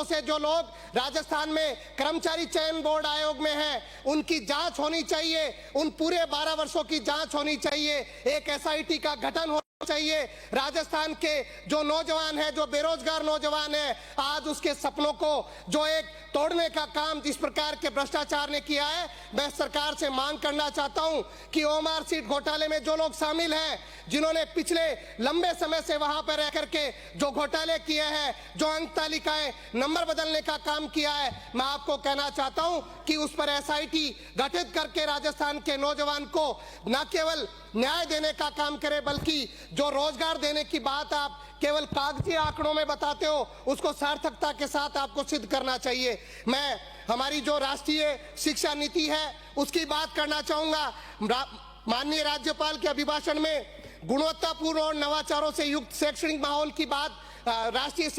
से जो लोग राजस्थान में कर्मचारी चयन बोर्ड आयोग में हैं, उनकी जांच होनी चाहिए। उन पूरे 12 वर्षों की जांच होनी चाहिए। एक एसआईटी का गठन होना चाहिए। राजस्थान के जो नौजवान है, जो बेरोजगार नौजवान है, आज उसके सपनों को जो एक तोड़ने का काम जिस प्रकार के भ्रष्टाचार ने किया है, मैं सरकार से मांग करना चाहता हूं कि ओमआर सीट घोटाले में जो लोग शामिल हैं, जिन्होंने पिछले लंबे समय से वहां पर रह करके जो घोटाले किए हैं, जो अंक तालिकाएं नंबर बदलने का काम किया है, मैं आपको कहना चाहता हूं कि उस पर एसआईटी गठित करके राजस्थान के नौजवान को न केवल न्याय देने का काम करे, बल्कि जो रोजगार देने की बात आप केवल कागजी आंकड़ों में बताते हो, उसको सार्थकता के साथ आपको सिद्ध करना चाहिए। मैं हमारी जो राष्ट्रीय शिक्षा नीति है उसकी बात करना चाहूंगा। माननीय राज्यपाल के अभिभाषण में गुणवत्तापूर्ण और नवाचारों से युक्त शैक्षणिक माहौल की बात राष्ट्रीय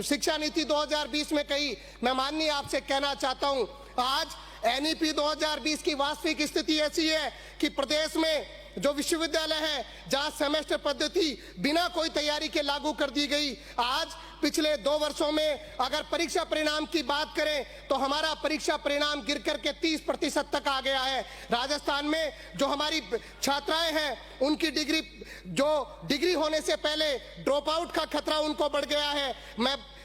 शिक्षा नीति 2020 में कही। मैं माननीय आपसे कहना चाहता हूं, आज एनईपी 2020 की वास्तविक स्थिति ऐसी है कि प्रदेश में जो विश्वविद्यालय है, जहां सेमेस्टर पद्धति बिना कोई तैयारी के लागू कर दी गई, आज पिछले 2 वर्षों में अगर परीक्षा परिणाम की बात करें तो हमारा परीक्षा परिणाम गिर करके 30% तक आ गया है। राजस्थान में जो हमारी छात्राएं हैं, उनकी डिग्री होने से पहले ड्रॉप आउट का खतरा उनको बढ़ गया है।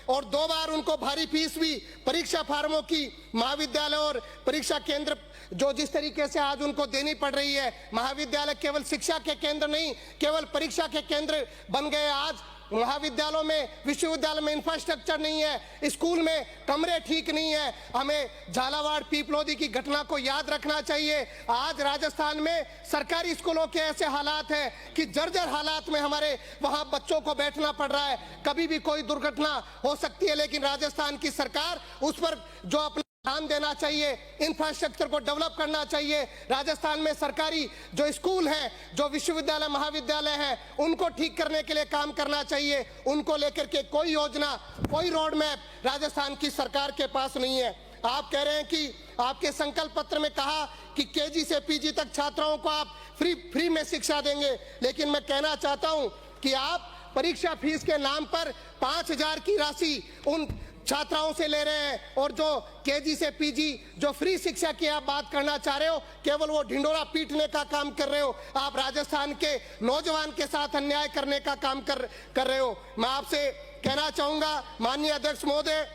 और 2 बार उनको भारी फीस भी परीक्षा फार्मों की महाविद्यालय और परीक्षा केंद्र जो जिस तरीके से आज उनको देनी पड़ रही है। महाविद्यालय केवल शिक्षा के केंद्र नहीं, केवल परीक्षा के केंद्र बन गए। आज महाविद्यालयों में, विश्वविद्यालय में इंफ्रास्ट्रक्चर नहीं है, स्कूल में कमरे ठीक नहीं है। हमें झालावाड़ पीपलोदी की घटना को याद रखना चाहिए। आज राजस्थान में सरकारी स्कूलों के ऐसे हालात हैं कि जर्जर हालात में हमारे वहां बच्चों को बैठना पड़ रहा है। कभी भी कोई दुर्घटना हो सकती है, लेकिन राजस्थान की सरकार उस पर जो अपना ध्यान देना चाहिए, इंफ्रास्ट्रक्चर को डेवलप करना चाहिए। राजस्थान में सरकारी जो स्कूल हैं, जो विश्वविद्यालय महाविद्यालय हैं, उनको ठीक करने के लिए काम करना चाहिए। उनको लेकर के कोई योजना, कोई रोड मैप राजस्थान की सरकार के पास नहीं है। आप कह रहे हैं कि आपके संकल्प पत्र में कहा कि केजी से पीजी तक छात्राओं को आप फ्री में शिक्षा देंगे, लेकिन मैं कहना चाहता हूं कि आप परीक्षा फीस के नाम पर 5,000 की राशि उन छात्राओं से ले रहे हैं, और जो केजी से पीजी जो फ्री शिक्षा की आप बात करना चाह रहे हो, केवल वो ढिंडोरा पीटने का काम कर रहे हो। आप राजस्थान के नौजवान के साथ अन्याय करने का काम कर रहे हो। मैं आपसे कहना चाहूंगा माननीय अध्यक्ष महोदय,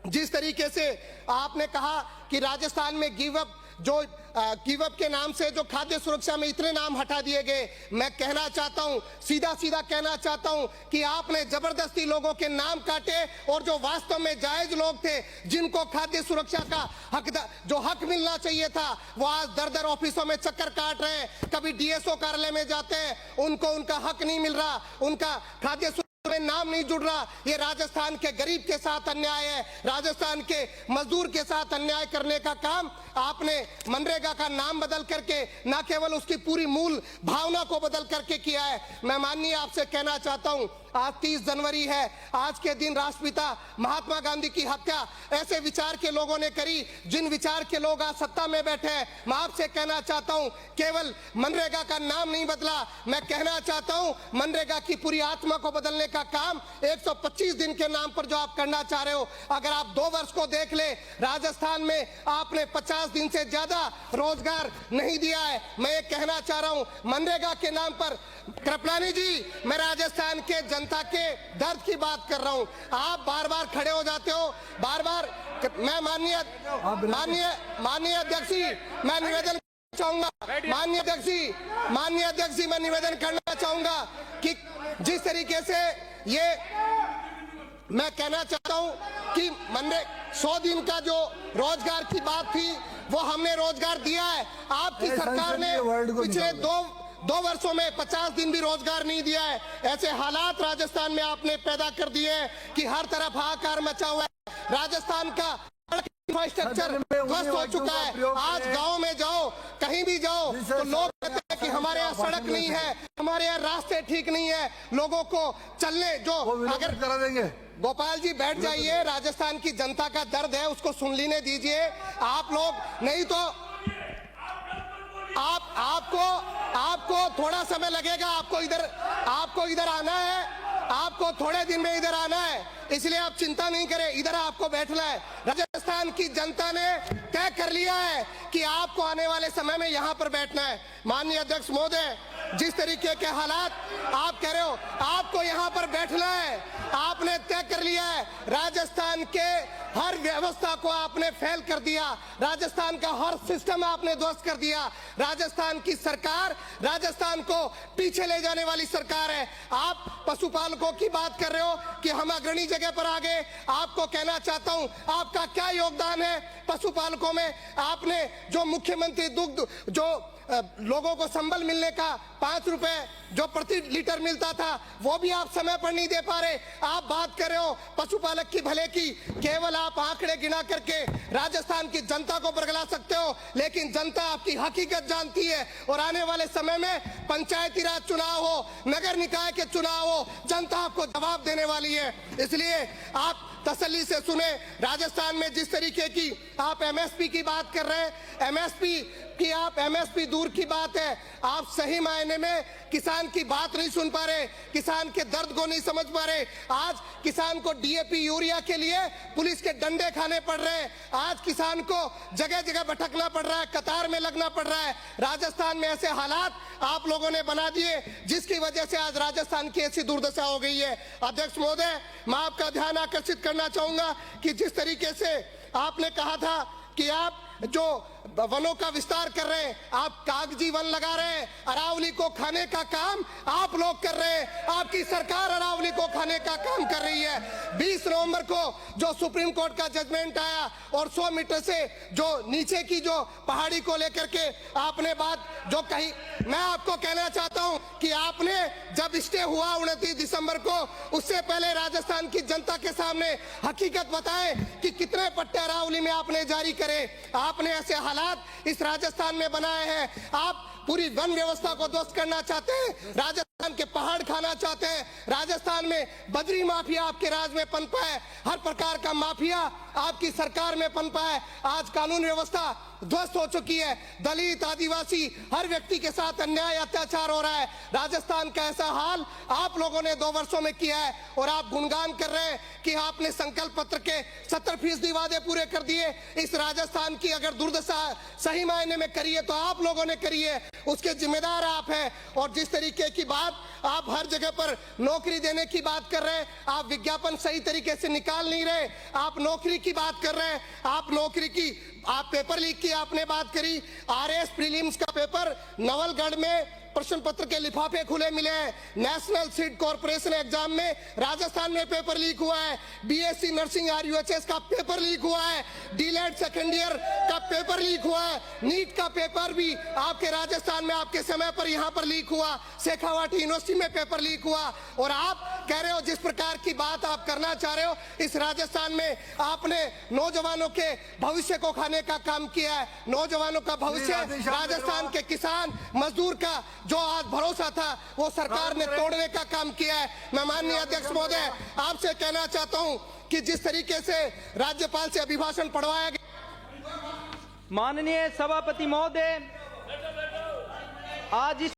जिस तरीके से आपने कहा कि राजस्थान में गिव अप के नाम से जो खाद्य सुरक्षा में इतने नाम हटा दिए गए, मैं कहना चाहता हूं, सीधा कहना चाहता हूं कि आपने जबरदस्ती लोगों के नाम काटे, और जो वास्तव में जायज लोग थे, जिनको खाद्य सुरक्षा का जो हक मिलना चाहिए था, वो आज दर ऑफिसों में चक्कर काट रहे हैं। कभी डीएसओ कार्यालय में जाते हैं, उनको उनका हक नहीं मिल रहा, उनका खाद्य में नाम नहीं जुड़ रहा। ये राजस्थान के गरीब के साथ अन्याय है, राजस्थान के मजदूर के साथ अन्याय करने का काम आपने मनरेगा का नाम बदल करके, ना केवल उसकी पूरी मूल भावना को बदल करके किया है। मैं माननीय आपसे कहना चाहता हूं, आज 30 जनवरी है, आज के दिन राष्ट्रपिता महात्मा गांधी की हत्या ऐसे विचार के लोगों ने करी, जिन विचार के लोग आज सत्ता में बैठे हैं। मैं आपसे कहना चाहता हूं, केवल मनरेगा का नाम नहीं बदला, मैं कहना चाहता हूं मनरेगा की पूरी आत्मा को बदलने का काम 125 दिन के नाम पर जो आप करना चाह रहे हो। अगर आप 2 वर्ष को देख ले, राजस्थान में आपने 50 दिन से ज्यादा रोजगार नहीं दिया है। मैं ये कहना चाह रहा हूं, मनरेगा के नाम पर, कृपलानी जी, मैं राजस्थान के जनता के दर्द की बात कर रहा हूं। आप बार खड़े हो जाते हो, बार मैं माननीय अध्यक्ष जी, मैं निवेदन चाहूंगा, माननीय अध्यक्ष जी, मैं निवेदन करना चाहूंगा कि जिस तरीके से ये मैं कहना चाहता हूं कि 100 दिन का जो रोजगार की बात थी, वो हमने रोजगार दिया है। आपकी सरकार ने पिछले 2 वर्षों में 50 दिन भी रोजगार नहीं दिया है। ऐसे हालात राजस्थान में आपने पैदा कर दिए हैं कि हर तरफ हाहाकार मचा हुआ है। राजस्थान का इंफ्रास्ट्रक्चर ध्वस्त हो चुका है। आज गांव में जाओ, कहीं भी जाओ, तो लोग कहते हैं कि हमारे यहाँ सड़क नहीं है, हमारे यहाँ रास्ते ठीक नहीं है, लोगों को चलने जो अगर करा देंगे। गोपाल जी बैठ जाइए, राजस्थान की जनता का दर्द है, उसको सुन लेने दीजिए। आप लोग नहीं तो आपको थोड़ा समय लगेगा, आपको इधर आना है। आपको थोड़े दिन में इधर आना है, इसलिए आप चिंता नहीं करें, इधर आपको बैठना है। राजस्थान की जनता ने तय कर लिया है कि आपको आने वाले समय में यहाँ पर बैठना है। माननीय अध्यक्ष महोदय, जिस तरीके के हालात आप कह रहे हो, आपको यहाँ पर बैठना है। आपने तय कर लिया है, राजस्थान के हर व्यवस्था को आपने फेल कर दिया, राजस्थान का हर सिस्टम आपने ध्वस्त कर दिया। राजस्थान की सरकार राजस्थान को पीछे ले जाने वाली सरकार है। आप पशुपालकों की बात कर रहे हो कि हम अग्रणी जगह पर आ गए। आपको कहना चाहता हूं, आपका क्या योगदान है पशुपालकों में? आपने जो मुख्यमंत्री दुग्ध, जो लोगों को संबल मिलने का 5 रुपए जो प्रति लीटर मिलता था, वो भी आप समय पर नहीं दे पा रहे। आप बात कर रहे हो पशुपालक की भले की, केवल आप आंकड़े गिना करके राजस्थान की जनता को बरगला सकते हो, लेकिन जनता आपकी हकीकत जानती है। और आने वाले समय में पंचायती राज चुनाव हो, नगर निकाय के चुनाव हो, जनता आपको जवाब देने वाली है। इसलिए आप तसल्ली से सुने। राजस्थान में जिस तरीके की आप एमएसपी की बात कर रहे हैं, एमएसपी दूर की बात है, आप सही मायने में किसान की बात नहीं सुन पा रहे, किसान के दर्द को नहीं समझ पा रहे। आज किसान को डीएपी यूरिया के लिए पुलिस के डंडे खाने पड़ रहे हैं। आज किसान को जगह जगह भटकना पड़ रहा है, कतार में लगना पड़ रहा है। राजस्थान में ऐसे हालात आप लोगों ने बना दिए, जिसकी वजह से आज राजस्थान की ऐसी दुर्दशा हो गई है। अध्यक्ष महोदय, मैं आपका ध्यान आकर्षित करना चाहूंगा कि जिस तरीके से आपने कहा था कि आप जो वनों का विस्तार कर रहे हैं, आप कागजी वन लगा रहे हैं, अरावली को खाने का काम आप लोग कर रहे हैं। आपकी सरकार अरावली को खाने का काम कर रही है। 20 नवंबर को जो सुप्रीम कोर्ट का जजमेंट आया और 100 मीटर से जो नीचे की जो पहाड़ी को लेकर के आपने बात जो कही, मैं आपको कहना चाहता हूं कि आपने जब स्टे हुआ 29 दिसंबर को, उससे पहले राजस्थान की जनता के सामने हकीकत बताएं कि कितने पट्टे अरावली में आपने जारी करे। आपने ऐसे हालात इस राजस्थान में बनाए हैं। आप पूरी वन व्यवस्था को ध्वस्त करना चाहते हैं, राजस्थान के पहाड़ खाना चाहते हैं। राजस्थान में बद्री माफिया आपके राज में पनपा है, हर प्रकार का माफिया आपकी सरकार में पनपा है। आज कानून व्यवस्था ध्वस्त हो चुकी है, दलित आदिवासी हर व्यक्ति के साथ अन्याय अत्याचार हो रहा है। राजस्थान का ऐसा हाल आप लोगों ने 2 वर्षों में किया है और आप गुणगान कर रहे हैं कि आपने संकल्प पत्र के 70% वादे पूरे कर दिए। इस राजस्थान की अगर दुर्दशा सही मायने में करी है तो आप लोगों ने करी है, उसके जिम्मेदार आप हैं। और जिस तरीके की बात आप हर जगह पर नौकरी देने की बात कर रहे हैं, आप विज्ञापन सही तरीके से निकाल नहीं रहे। आप नौकरी की बात कर रहे हैं, आप नौकरी की, आप पेपर लीक की आपने बात करी। आरएस प्रीलिम्स का पेपर नवलगढ़ में प्रश्न पत्र के लिफाफे खुले मिले हैं। नेशनल सीड कॉर्पोरेशन एग्जाम में राजस्थान में पेपर लीक हुआ है। बीएससी नर्सिंग आरयूएचएस का पेपर लीक हुआ है। डीलेट सेकेंड ईयर का पेपर लीक हुआ है। नीट का पेपर भी आपके राजस्थान में आपके समय पर यहाँ पर लीक हुआ। शेखावाटी यूनिवर्सिटी में पेपर लीक हुआ। और आप कह रहे हो जिस प्रकार की बात आप करना चाह रहे हो, इस राजस्थान में आपने नौजवानों के भविष्य को खाने का काम किया है। नौजवानों का भविष्य, राजस्थान के किसान मजदूर का जो आज भरोसा था, वो सरकार ने तोड़ने का काम किया है। मैं माननीय अध्यक्ष महोदय आपसे कहना चाहता हूं कि जिस तरीके से राज्यपाल से अभिभाषण पढ़वाया गया, माननीय सभापति महोदय, आज इस